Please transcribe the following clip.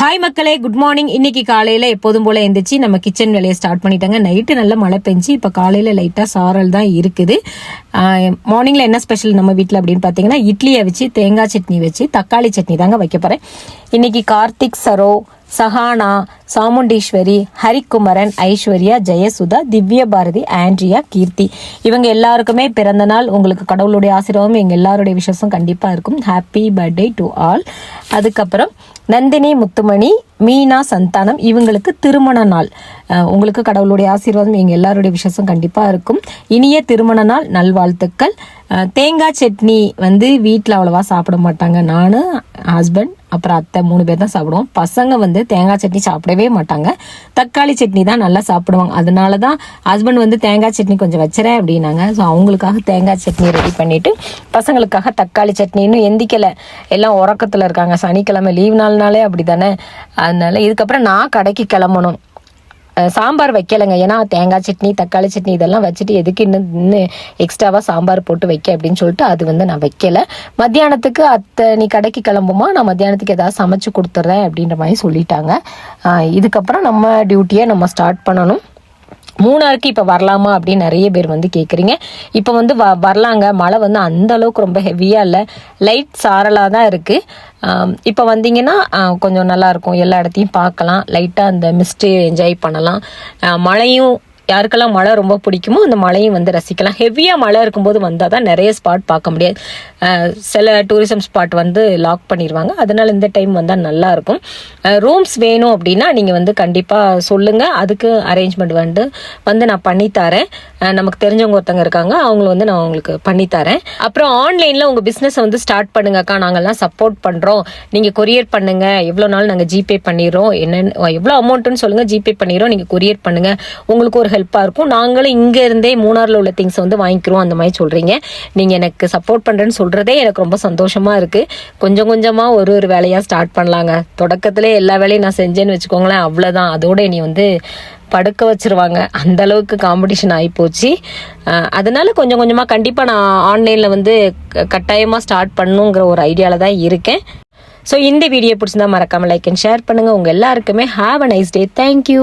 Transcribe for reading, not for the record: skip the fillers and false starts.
Hi மக்களே, good morning. இன்னைக்கு காலையில எப்போதும் போல எந்திரிச்சு நம்ம கிச்சன் வேலையை ஸ்டார்ட் பண்ணிட்டாங்க. நைட்டு நல்ல மழை பெஞ்சு இப்போ காலையில லைட்டா சாரல் தான் இருக்குது. மார்னிங்ல என்ன ஸ்பெஷல் நம்ம வீட்டில் அப்படின்னு பார்த்தீங்கன்னா, இட்லியை வச்சு தேங்காய் சட்னி வச்சு தக்காளி சட்னி தாங்க வைக்க போறேன். இன்னைக்கு கார்த்திக், சரோ, சஹானா, சாமுண்டீஸ்வரி, ஹரிக்குமரன், ஐஸ்வர்யா, ஜெயசுதா, திவ்ய பாரதி, ஆண்ட்ரியா, கீர்த்தி இவங்க எல்லாருக்குமே பிறந்த நாள். உங்களுக்கு கடவுளுடைய ஆசீர்வாதம் எங்க எல்லாருடைய விஷயம் கண்டிப்பா இருக்கும். Happy birthday to all. அதுக்கப்புறம் நந்தினி, முத்துமணி, மீனா, சந்தானம் இவங்களுக்கு திருமண நாள். உங்களுக்கு கடவுளுடைய ஆசீர்வாதம் எங்க எல்லாருடைய விஷயம் கண்டிப்பா இருக்கும். இனிய திருமண நாள் நல்வாழ்த்துக்கள். தேங்காய் சட்னி வீட்டில் அவ்வளவா சாப்பிட மாட்டாங்க. நான், ஹஸ்பண்ட், அப்புறம் அத்தை 3 பேர் தான் சாப்பிடுவோம். பசங்க தேங்காய் சட்னி சாப்பிடவே மாட்டாங்க. தக்காளி சட்னி தான் நல்லா சாப்பிடுவாங்க. அதனால தான் ஹஸ்பண்ட் தேங்காய் சட்னி கொஞ்சம் வச்சுறேன் அப்படின்னாங்க. ஸோ அவங்களுக்காக தேங்காய் சட்னி ரெடி பண்ணிட்டு பசங்களுக்காக தக்காளி சட்னி. இன்னும் எந்திக்கலை, எல்லாம் உறக்கத்தில் இருக்காங்க. சனிக்கிழமை லீவ் நாள்னாலே அப்படி தானே. அதனால இதுக்கப்புறம் நான் கடைக்கு கிளம்பணும். சாம்பார் வைக்கலைங்க. ஏன்னா தேங்காய் சட்னி, தக்காளி சட்னி இதெல்லாம் வச்சுட்டு எதுக்கு இன்னும் எக்ஸ்ட்ராவாக சாம்பார் போட்டு வைக்க அப்படின்னு சொல்லிட்டு அது நான் வைக்கலை. மத்தியானத்துக்கு அத்தை நீ கடைக்கு கிளம்புமா, நான் மத்தியானத்துக்கு ஏதாவது சமைச்சு கொடுத்துட்றேன் அப்படின்ற மாதிரி சொல்லிட்டாங்க. இதுக்கப்புறம் நம்ம டியூட்டியை நம்ம ஸ்டார்ட் பண்ணணும். மூணாருக்கு இப்போ வரலாமா அப்படின்னு நிறைய பேர் கேட்குறீங்க. இப்போ வரலாங்க. மழை அந்த அளவுக்கு ரொம்ப ஹெவியாக இல்லை, லைட் சாரலாக தான் இருக்குது. இப்போ வந்தீங்கன்னா கொஞ்சம் நல்லாயிருக்கும். எல்லா இடத்தையும் பார்க்கலாம். லைட்டாக அந்த மிஸ்ட்டு என்ஜாய் பண்ணலாம். மழையும் யாருக்கெல்லாம் மழை ரொம்ப பிடிக்குமோ அந்த மழையும் ரசிக்கலாம். ஹெவியாக மழை இருக்கும்போது வந்தால் தான் நிறைய ஸ்பாட் பார்க்க முடியாது. சில டூரிசம் ஸ்பாட் லாக் பண்ணிடுவாங்க. அதனால இந்த டைம் வந்தால் நல்லாயிருக்கும். ரூம்ஸ் வேணும் அப்படின்னா நீங்கள் கண்டிப்பாக சொல்லுங்கள். அதுக்கு அரேஞ்ச்மெண்ட் நான் பண்ணித்தரேன். நமக்கு தெரிஞ்சவங்க ஒருத்தங்க இருக்காங்க, அவங்கள நான் உங்களுக்கு பண்ணித்தரேன். அப்புறம் ஆன்லைனில் உங்கள் பிஸ்னஸை ஸ்டார்ட் பண்ணுங்கக்கா, நாங்கள்லாம் சப்போர்ட் பண்ணுறோம். நீங்கள் கொரியர் பண்ணுங்கள், எவ்வளோ நாள் நாங்கள் ஜிபே பண்ணிடுறோம், என்னென்னு எவ்வளோ அமௌண்ட்டுன்னு சொல்லுங்கள், ஜிபே பண்ணிடுறோம், நீங்கள் கொரியர் பண்ணுங்கள், உங்களுக்கு ஒரு ஹெல்ப்பாக இருக்கும். நாங்களும் இங்கே இருந்தே மூணாரில் உள்ள திங்ஸ் வாங்கிக்கிறோம் அந்த மாதிரி சொல்கிறீங்க. நீங்கள் எனக்கு சப்போர்ட் பண்ணுறேன்னு சொல்கிறதே எனக்கு ரொம்ப சந்தோஷமாக இருக்குது. கொஞ்சம் கொஞ்சமாக ஒரு வேலையாக ஸ்டார்ட் பண்ணலாங்க. தொடக்கத்திலே எல்லா வேலையும் நான் செஞ்சேன்னு வச்சுக்கோங்களேன், அவ்வளோதான். அதோட நீ படுக்க வச்சிருவாங்க. அந்த அளவுக்கு காம்படிஷன் ஆகிப்போச்சு. அதனால கொஞ்சம் கொஞ்சமாக கண்டிப்பாக நான் ஆன்லைனில் கட்டாயமாக ஸ்டார்ட் பண்ணுங்கிற ஒரு ஐடியாவில் தான் இருக்கேன். ஸோ இந்த வீடியோ பிடிச்சிருந்தா மறக்காமல் லைக் அண்ட் ஷேர் பண்ணுங்கள். உங்கள் எல்லாருக்குமே have a nice day. Thank you.